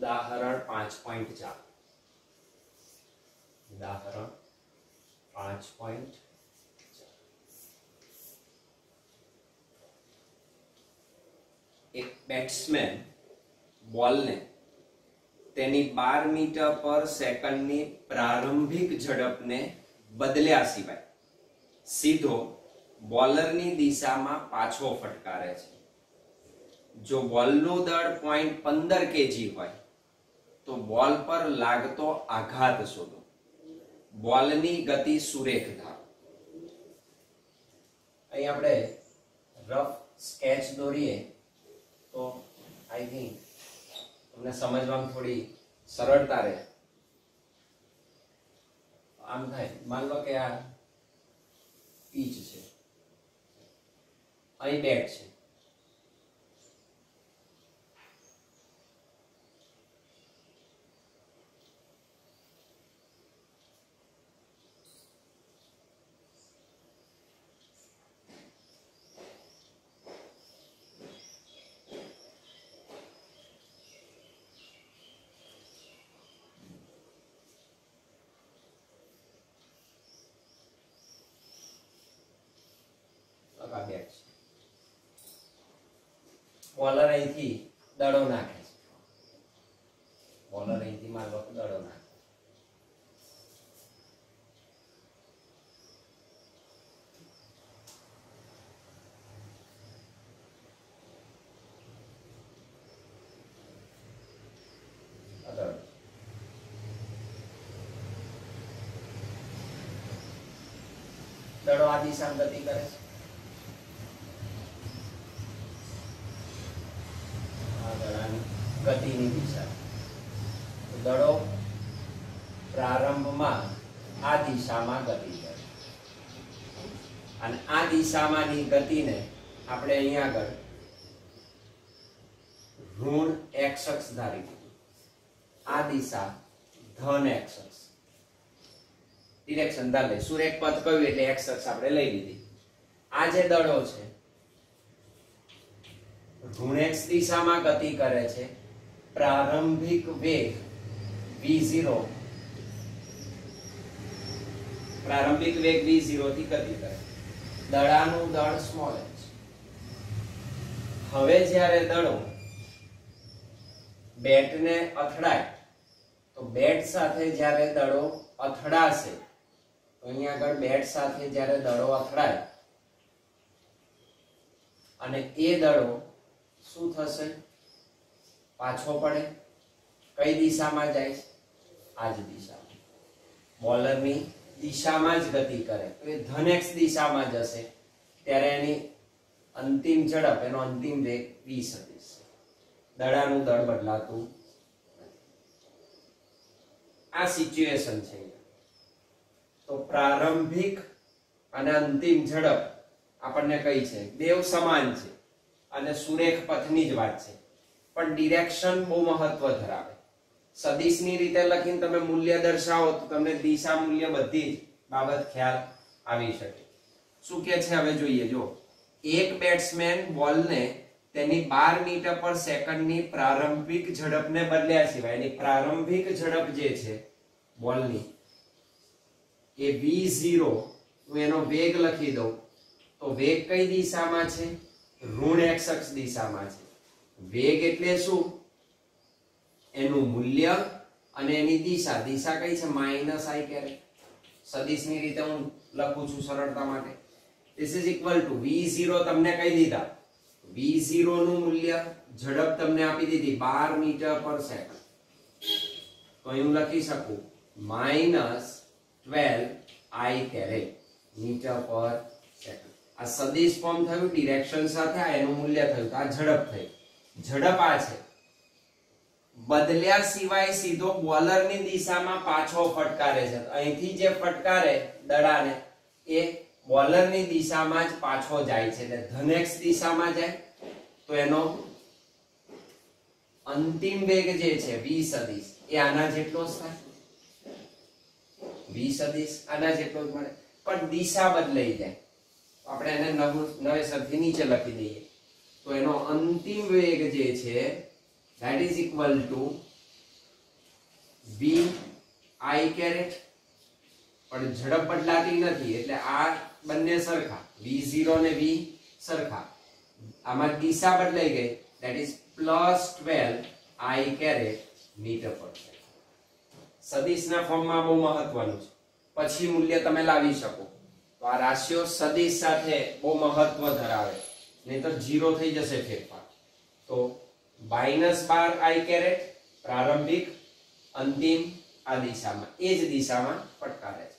ઉદાહરણ 5.4 ઉદાહરણ 5.4 एक બેટ્સમેન બોલને તેની 12 મીટર પર સેકન્ડની પ્રારંભિક ઝડપને બદલ્યા સિવાય સીધો બોલરની દિશામાં પાછો ફટકારે છે। જો બોલનું દળ 0.15 kg હોય તો બોલ પર લાગતો આઘાત શોધો। બોલની ગતિ સુરેખ ધારો। અહીં આપણે રફ સ્કેચ દોરીએ તો आई थिंक તમને સમજવામાં થોડી સરળતા રહે। આમ થાય, માન લો કે આ પીચ છે, અહીં બેટ છે, બેટ છે, બોલર અહીંથી દડો નાખે છે, બોલર અહીંથી મારવા દડો નાખે, દડો આ દિશામાં ગતિ કરે છે, ગતિની દિશા। દડો પ્રારંભમાં આ દિશામાં ગતિ કરે અને આ દિશામાંની ગતિને આપણે અહીંયા આગળ ઋણ x અક્ષ ધારી દીધું। આ દિશા ધન x અક્ષ, ડિરેક્શન ધારે સુરેખ પથ કહ્યું એટલે x અક્ષ આપણે લઈ લીધી। આ જે દડો છે ઋણ x દિશામાં ગતિ કરે છે। प्रारंभिक वेग v0, प्रारंभिक वेग v0 થી ગતિ કરે। દડાનું દળ સ્મોલ h। હવે જ્યારે દડો બેટને અથડાય તો બેટ સાથે જ્યારે દડો અથડાશે તો અહીંયા આગળ બેટ સાથે જ્યારે દડો અથડાય અને એ દડો શું થશે, પાછો પડે। કઈ દિશામાં જાય? આ જ દિશામાં, બોલરની દિશામાં જ ગતિ કરે તો એ ધન x દિશામાં જશે ત્યારે એની અંતિમ ઝડપ, એનો અંતિમ વેગ v સદિશ, દડાનું દળ બદલાતું નથી। આ સિચ્યુએશન છે। તો પ્રારંભિક અને અંતિમ ઝડપ આપણને કઈ છે? બેવ સમાન છે અને સુરેખ પથની જ વાત છે, પણ ડિરેક્શન બહુ મહત્વ ધરાવે। સદિશની રીતે લખીને તમે મૂલ્ય દર્શાવો તો તમને દિશા મૂલ્ય બધી જ બાબત ખ્યાલ આવી શકે। શું કે છે હવે જોઈએ। જો એક બેટ્સમેન બોલને તેની 12 મીટર પર સેકન્ડની પ્રારંભિક ઝડપને બદલ્યા સિવાય એની પ્રારંભિક ઝડપ જે છે બોલની એ v0 હું એનો વેગ લખી દઉં તો વેગ કઈ દિશામાં છે? ઋણ x અક્ષ દિશામાં છે। વેગ એટલે શું? એનું મૂલ્ય અને એની દિશા। દિશા કઈ છે? -i caret. સદિશની રીતે હું લખું છું સરળતા માટે। This is equal to v0 તમને કહી દીધા, v0 નું મૂલ્ય, ઝડપ તમને આપી દીધી 12 મીટર પર સેકન્ડ, તો હું લખી શકું -12i caret meter per second. આ સદિશ ફોર્મ થયું ડિરેક્શન સાથે, આ એનું મૂલ્ય થયું તો આ ઝડપ થઈ। ઝડપ આ છે, બદલ્યા સિવાય સીધો બોલરની દિશામાં પાછો ફટકારે છે। અહીંથી જે ફટકારે દડાને એ બોલરની દિશામાં જ પાછો જાય છે, એટલે ધન x દિશામાં જાય તો એનો અંતિમ વેગ જે છે v સદિશ એ આના જેટલો જ થાય। v સદિશ આના જેટલો જ મળે, પણ દિશા બદલાઈ જાય। આપણે એને નવેસરથી નીચે લખી દઈએ તો એનો અંતિમ વેગ જે છે that is equal to v i caret, પણ ઝડપ બદલાતી નથી એટલે આ બંને સરખા, v0 ને v સરખા, આમાં દિશા બદલાઈ ગઈ, that is +12 i caret meter per second. સદિશના ફોર્મમાં બહુ મહત્વનું છે, પછી મૂલ્ય તમે લાવી શકો. તો આ રાશિઓ સદિશ સાથે બહુ મહત્વ ધરાવે, નહીં તો 0 થઈ જશે ફેરફાર. તો -12 i કેરેટ પ્રારંભિક, અંતિમ આ દિશામાં, એ જ દિશામાં ફટકારે છે.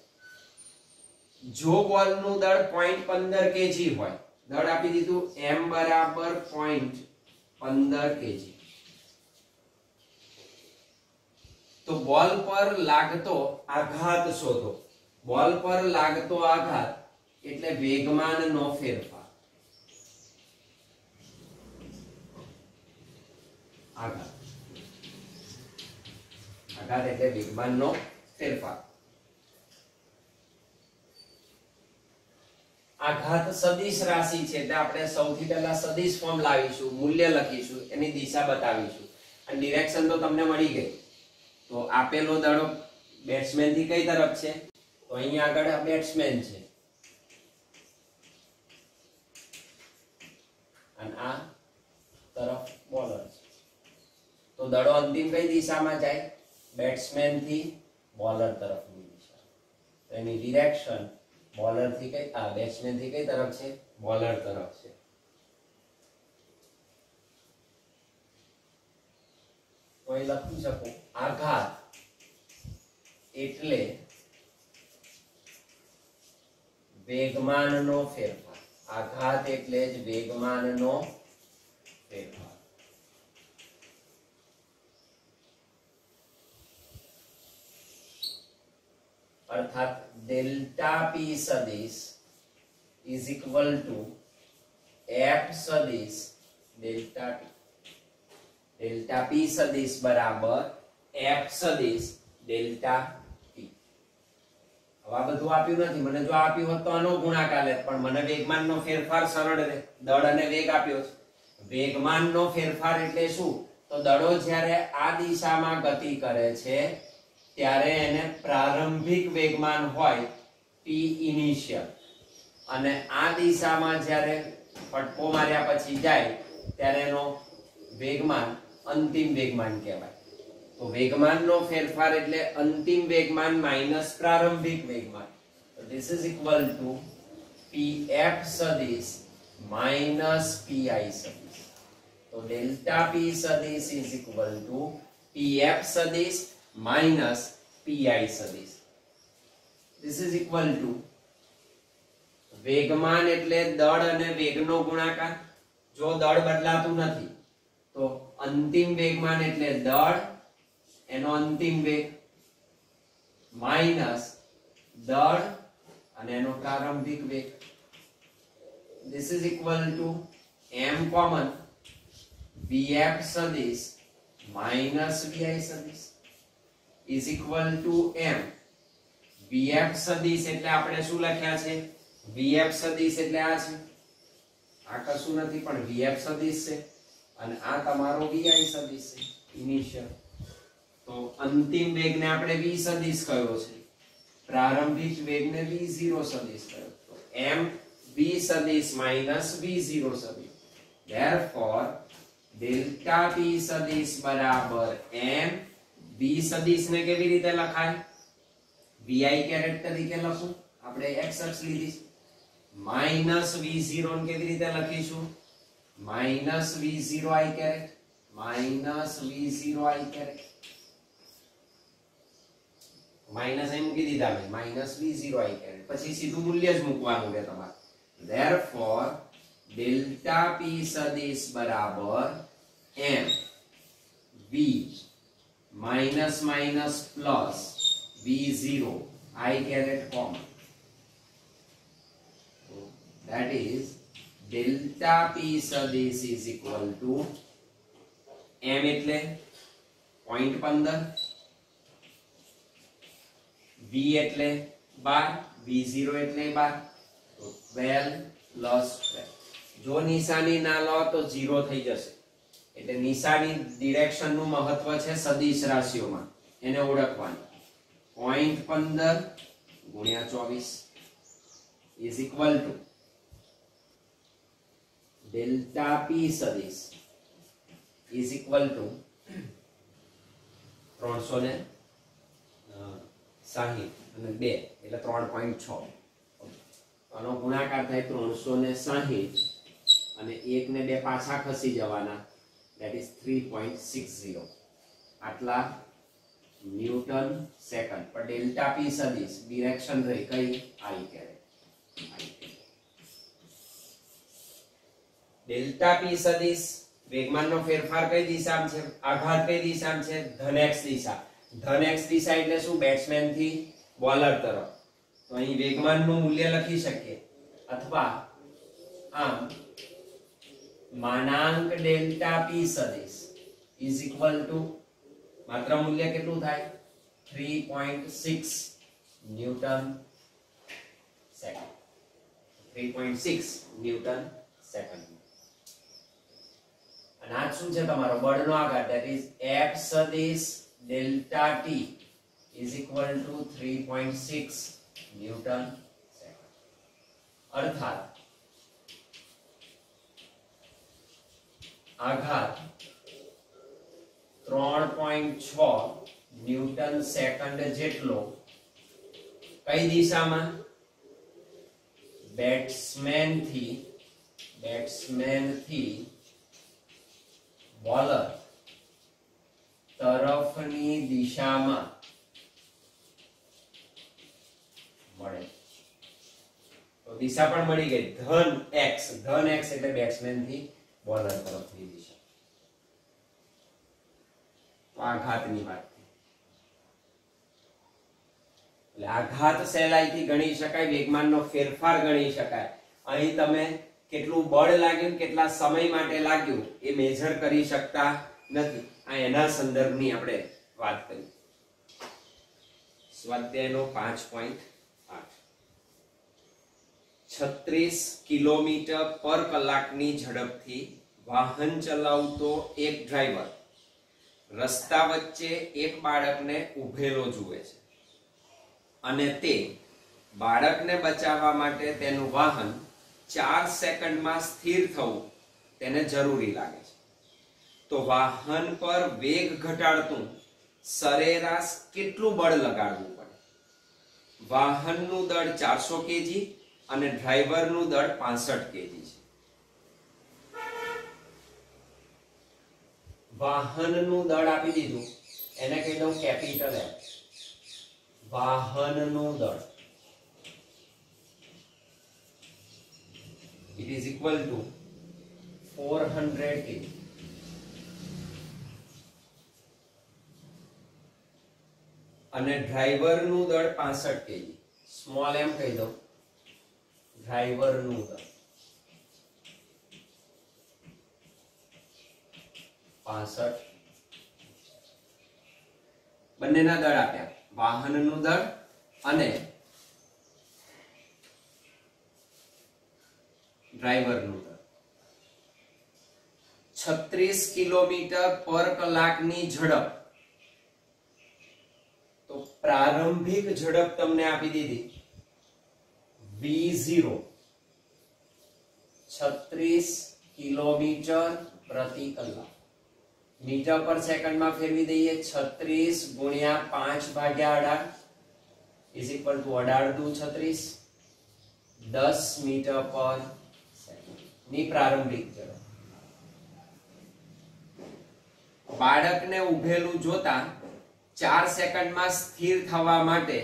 જો બોલનું દળ 0.15 kg હોય, દળ આપી દીધું m બરાબર 0.15 kg, તો બોલ પર લાગતો આઘાત શોધો. બોલ પર લાગતો આઘાત એટલે વેગમાનનો ફેરફાર. આઘાત એટલે વેગમાનનો ફેરફાર. આઘાત સદિશ રાશિ છે એટલે આપણે સૌથી પહેલા સદિશ ફોર્મ લાવીશું, મૂલ્ય લખીશું, એની દિશા બતાવીશું, અને ડિરેક્શન તો તમને મળી ગઈ. તો આપેલો દડો બેટ્સમેન થી કઈ તરફ છે? તો અહીંયા આગળ આ બેટ્સમેન છે અને આ તરફ બોલર છે. તો દડો અંતિમ કઈ દિશામાં જાય? બેટ્સમેન થી બોલર તરફની દિશા. તો એની ડિરેક્શન બોલર થી કઈ, આ બેટ્સમેન થી કઈ તરફ છે? બોલર તરફ છે. તો અહીં લખી શકો આઘાત એટલે વેગમાનનો ફેરફાર. આઘાત એટલે જ વેગમાનનો ફેરફાર. अर्थात डेल्टा पी सदिश इज इक्वल टू एफ सदिश डेल्टा टी. डेल्टा पी सदिश बराबर एफ सदिश डेल्टा टी. હવે આ બધું આપ્યું નથી, મને જો આપ્યું હોત તો આનો ગુણાકાર લેત, પણ મને વેગમાનનો ફેરફાર સરળ રહે. દળ અને વેગ આપ્યો છે. વેગમાનનો ફેરફાર એટલે શું? તો દડો જ્યારે આ દિશામાં ગતિ કરે છે ત્યારે એને પ્રારંભિક વેગમાન હોય p ઇનિશિયલ, અને આ દિશામાં જ્યારે ફટકો માર્યા પછી જાય ત્યારે એનો વેગમાન અંતિમ વેગમાન કહેવાય. તો વેગમાનનો ફેરફાર એટલે અંતિમ વેગમાન માઈનસ પ્રારંભિક વેગમાન. તો this is equal to pf સદિશ માઈનસ pi સદિશ. તો ડેલ્ટા p સદિશ ઇઝ ઇક્વલ ટુ pf સદિશ માઈનસ pi સદિશ. ધીસ ઇઝ ઇક્વલ ટુ વેગમાન એટલે દળ અને વેગનો ગુણાકાર. જો દળ બદલાતું નથી તો અંતિમ વેગમાન એટલે દળ એનો અંતિમ વેગ માઈનસ દળ અને એનો પ્રારંભિક વેગ. This is equal to m common vf સદિશ માઈનસ vi સદિશ is equal to m. vf સદિશ એટલે આપણે શું લખ્યા છે? vf સદિશ એટલે આ છે, આ કશું નથી પણ vf સદિશ છે, અને આ તમારો vi સદિશ છે ઇનિશિયલ. તો અંતિમ વેગને આપણે v સદિશ કયો છે, પ્રારંભિક વેગને v0 સદિશ કયો. તો m v સદિશ માઈનસ v0 સદિશ. therefore delta p સદિશ બરાબર m. v સદિશ ને કેવી રીતે લખાય? vi કેરેટ તરીકે લખું, આપણે x અક્ષ લીધી. માઈનસ v0 ને કેવી રીતે લખીશું? Minus v0 i caret, minus v0 i caret. Minus અહીં મૂકી દીધા મેં, માઈનસ v0 i કેરેટ. પછી સીધું મૂલ્ય જ મૂકવાનું છે તમારે. therefore delta p સદિશ બરાબર m v minus minus plus v0 i caret common. That is delta p સદિશ is equal to m એટલે 0.15, v એટલે 12, v0 એટલે 12, તો 12 plus 12. જો નિશાની ના લો તો 0 થઈ જશે. એટલે નિશાની ડિરેક્શન નું મહત્વ છે સદિશ રાશિઓમાં, એને ઓળખવાનું. 0.15 ગુણ્યા 24 ઇઝ ઇક્વલ ટુ ડેલ્ટા પી સદિશ ઇઝ ઇક્વલ ટુ 360 અને 2 એટલે 3.6. આનો ગુણાકાર થાય 360 અને 1 ને 2 પાછા ખસી જવાના, that is 3.60. આટલા ન્યૂટન સેકન્ડ. પર ડેલ્ટા પી સદિશ ડિરેક્શન રહી કઈ આઈ કરે. ડેલ્ટા પી સદિશ વેગમાનનો ફેરફાર કઈ દિશામાં છે? આઘાત કઈ દિશામાં છે? ધન x દિશા. ધન x દિશા એટલે શું? બેટ્સમેન થી બોલર તરફ. તો અહીં વેગમાનનું મૂલ્ય લખી શકીએ, અથવા આમ માનાંક ડેલ્ટા પી સદિશ ઇઝ ઇક્વલ ટુ માત્ર મૂલ્ય કેટલું થાય? 3.6 ન્યૂટન સેકન્ડ. 3.6 newton second. અને આ શું છે? તમારો બળનો આઘાત, that is F સદિશ delta t is equal to 3.6 newton second. અર્થાત આઘાત 3.6 ન્યૂટન સેકન્ડ જેટલો કઈ દિશામાં? બેટ્સમેન થી બોલર તરફની દિશામાં મળે. તો દિશા પણ મળી ગઈ. ધન x એટલે બેટ્સમેન થી બોલર તરફની દિશા. તો આઘાતની વાત થઈ. એટલે આઘાત સહેલાઈથી ગણી શકાય, વેગમાનનો ફેરફાર ગણી શકાય. અહીં તમે કેટલું બળ લાગ્યું, કેટલા સમય માટે લાગ્યું એ મેજર કરી શકતા નથી. આ એના સંદર્ભની આપણે વાત કરી. સ્વાધ્યાયનો 5.8 36 કિલોમીટર પર કલાકની ઝડપથી વાહન ચલાવતો એક ડ્રાઈવર રસ્તા વચ્ચે એક બાળકને ઊભેલો જુએ છે અને તે બાળકને બચાવવા માટે તેનું વાહન 4 સેકન્ડમાં સ્થિર થવું તેને જરૂરી લાગે છે. તો વાહન પર વેગ ઘટાડતું સરેરાશ કેટલું બળ લગાડવું પડે? વાહનનું દળ 400 કેજી અને ડ્રાઈવરનું દળ 65 કેજી છે. વાહનનું દળ આપી દીધું, એને કહી દઉં કેપિટલ F. વાહનનું દળ it is equal to 400 kg. અને ડ્રાઈવરનું દળ 65 kg. સ્મોલ m કહી દો. ડ્રાઈવરનું દળ 65. બંનેના દળ આપ્યા, વાહનનું દળ અને ડ્રાઈવરનું દળ. 36 કિલોમીટર પર કલાકની ઝડપ. તો પ્રારંભિક ઝડપ તમને આપી દીધી v0 36 કિલોમીટર પ્રતિ કલાક. મીટર પર સેકન્ડમાં ફેરવી દઈએ. 36 ગુણ્યા 5/18 ઇઝ ઇક્વલ ટુ 18 દુ 36, 10 મીટર પર સેકન્ડ ની પ્રારંભિક ઝડપ. બાળકને ઊભેલું જોતા 4 સેકન્ડમાં સ્થિર થવા માટે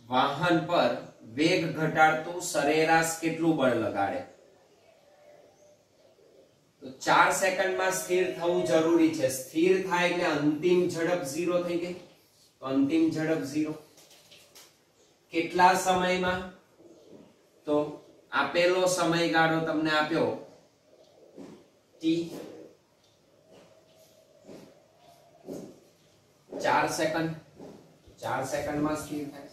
વાહન પર વેગ ઘટાડતું સરેરાશ કેટલું બળ લગાડે? તો 4 સેકન્ડમાં સ્થિર થવું જરૂરી છે. સ્થિર થાય એટલે અંતિમ ઝડપ 0 થઈ ગઈ. તો અંતિમ ઝડપ 0 કેટલા સમયમાં? તો આપેલો સમયગાળો તમને આપ્યો t. 4 સેકન્ડ. 4 સેકન્ડમાં સ્થિર થાય.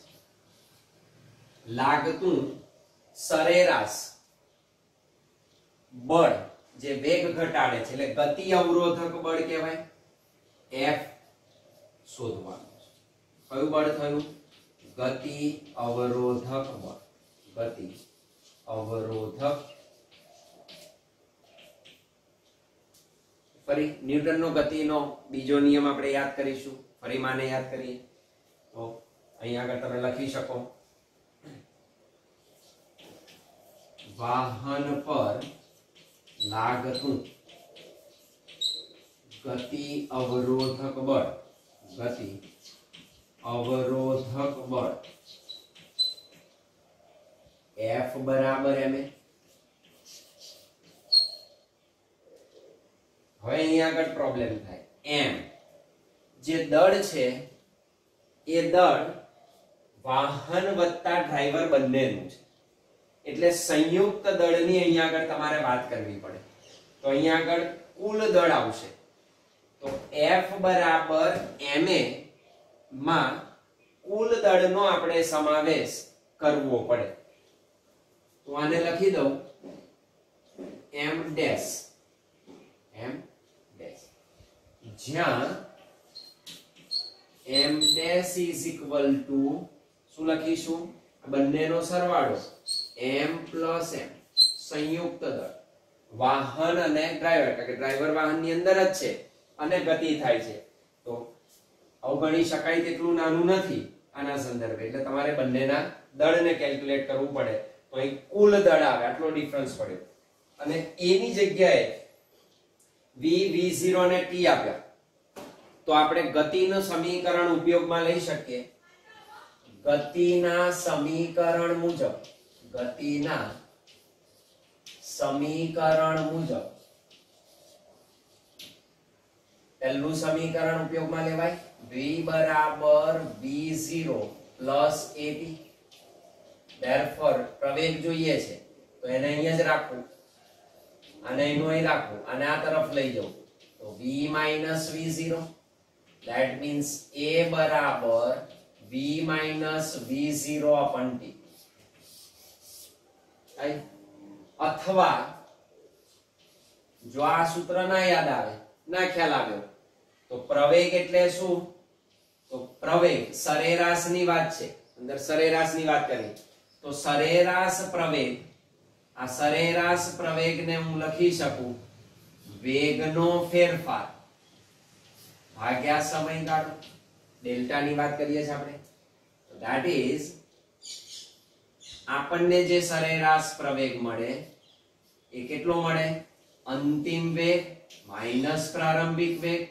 લાગતું સરેરાશ બળ જે વેગ ઘટાડે છે એટલે ગતિ અવરોધક બળ કહેવાય. F શોધવાનું છે. કયું બળ થયું? ગતિ અવરોધક બળ. ગતિ અવરોધક. ફરી ન્યૂટનનો ગતિનો બીજો નિયમ આપણે યાદ કરીશું. ફરી માને યાદ કરીએ તો અહીંયા આગળ તમે લખી શકો, વાહન પર લાગતું ગતિ અવરોધક બળ. ગતિ અવરોધક બળ F બરાબર ma. હવે અહીંયા આગળ પ્રોબ્લેમ થાય. m જે દળ છે એ દળ વાહન વત્તા ડ્રાઈવર બંનેનું છે, એટલે સંયુક્ત દળની અહીંયા આગળ તમારે વાત કરવી પડે. તો અહીંયા આગળ કુલ દળ આવશે. તો F બરાબર ma માં કુલ દળનો આપણે સમાવેશ કરવો પડે. તો આને લખી દઉં m ડેશ. m ડેશ જ્યાં m dash is equal to શું લખીશું? બંનેનો સરવાળો m પ્લસ m સંયુક્ત દળ વાહન અને ડ્રાઈવર, કારણ કે ડ્રાઈવર વાહનની અંદર જ છે અને ગતિ થાય છે. તો અવગણી શકાય તેટલું નાનું નથી આના સંદર્ભે, એટલે તમારે બંનેના દળને કેલ્ક્યુલેટ કરવું પડે. તો અહીં કુલ દળ આવે, આટલો ડિફરન્સ પડ્યો. અને એની જગ્યાએ v v0 અને t આપ્યા તો આપણે ગતિનું સમીકરણ ઉપયોગમાં લઈ શકીએ. ગતિના સમીકરણ મુજબ, ગતિના સમીકરણ મુજબ પહેલું સમીકરણ ઉપયોગમાં લેવાય. v બરાબર v0 પ્લસ at. therefore પ્રવેગ જોઈએ છે તો એને અહીંયા જ રાખવું અને એનું અહીં રાખવું અને આ તરફ લઈ જવું. તો v minus v0, that means a બરાબર v minus v0 upon t. અથવા જો આ સૂત્ર ના યાદ આવે, ના ખ્યાલ આવ્યો, તો પ્રવેગ એટલે શું? તો પ્રવેગ સરેરાશની વાત છે. અંદર સરેરાશની વાત કરી તો સરેરાશ પ્રવેગ, આ સરેરાશ પ્રવેગને હું લખી શકું વેગનો ફેરફાર ભાગ્યા સમયગાળો. ડેલ્ટાની વાત કરીએ છીએ આપણે. ધેટ ઇઝ આપણને જે સરેરાશ પ્રવેગ મળે એ કેટલો મળે? અંતિમ વેગ માઈનસ પ્રારંભિક વેગ,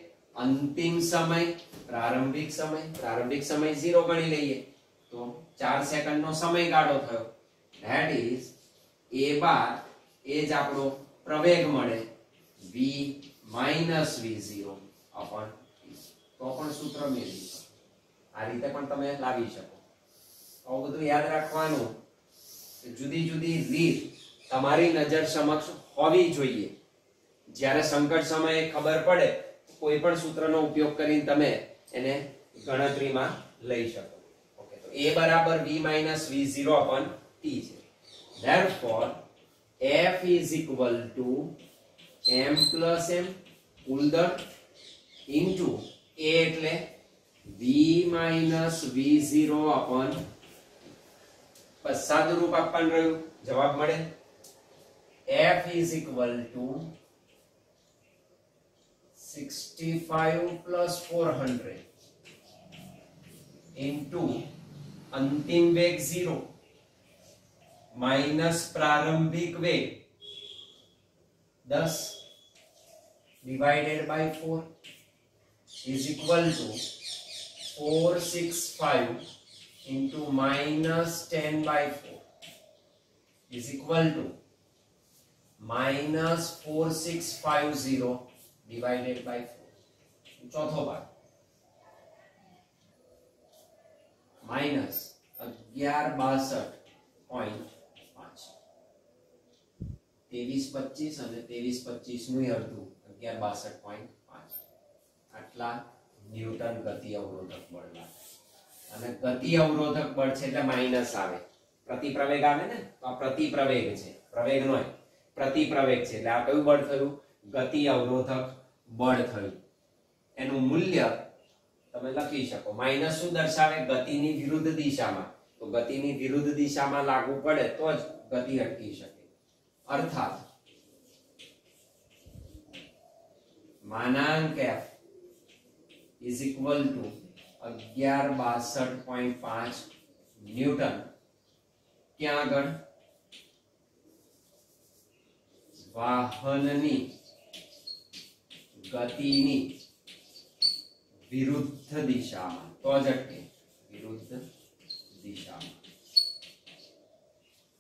અંતિમ સમય પ્રારંભિક સમય. પ્રારંભિક સમય 0 ગણી લઈએ તો 4 સેકન્ડનો સમયગાળો થયો. ધેટ ઇઝ a બાર એ જ આપણો પ્રવેગ મળે v minus v0 upon t. તો પણ સૂત્ર મેળવી શકો. આ રીતે પણ તમે લાવી શકો. આવું બધું યાદ રાખવાનું. જુદી જુદી રીત તમારી નજર સમક્ષ હોવી જોઈએ. જ્યારે સંકટ સમયે ખબર પડે કોઈ પણ સૂત્રનો ઉપયોગ કરીને તમે એને ગણતરીમાં લઈ શકો. ઓકે, તો a બરાબર v minus v0 upon t છે. therefore f is equal to m plus m કુલ દળ into a એટલે v minus v0 upon, બસ સાદું રૂપ આપવાનું રહ્યું, જવાબ મળે. f is equal to 65 plus 400 into અંતિમ વેગ 0 માઇનસ પ્રારંભિક વેગ 10 divided by 4 is equal to 465 into minus 10 by 4 is equal to minus 4650 divided by 4. ચોથો ભાગ minus 1162.5. 2325 અને 2325 નું અડધું 1162.5. આટલા ન્યૂટન ગતિ અવરોધક બળ લાગે. અને ગતિ અવરોધક બળ છે એટલે માઈનસ આવે. પ્રતિપ્રવેગ આવે ને, તો આ પ્રતિપ્રવેગ છે, પ્રવેગ નો પ્રતિપ્રવેગ છે, એટલે આ કયું બળ થયું? ગતિ અવરોધક બળ થયું. એનું મૂલ્ય તમે લખી શકો. માઇનસ શું દર્શાવે? ગતિની વિરુદ્ધ દિશામાં. તો ગતિની વિરુદ્ધ દિશામાં લાગુ પડે તો જ ગતિ અટકી શકે. અર્થાત માનાંક f is equal to 1162.5 newton. ક્યાં આગળ? વાહનની ગતિની વિરુદ્ધ દિશામાં. તો જ અટકે. વિરુદ્ધ દિશામાં.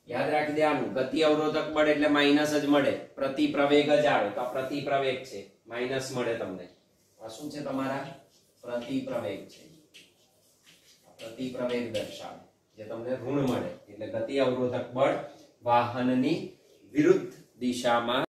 યાદ રાખી દેવાનું, ગતિ અવરોધક બળ એટલે માઇનસ જ મળે. પ્રતિપ્રવેગ જ આવે તો આ પ્રતિપ્રવેગ છે, માઇનસ મળે તમને. આ શું છે? તમારા પ્રતિપ્રવેગ છે. પ્રતિપ્રવેગ દર્શાવે જે તમને ઋણ મળે. એટલે ગતિ અવરોધક બળ વાહનની વિરુદ્ધ દિશામાં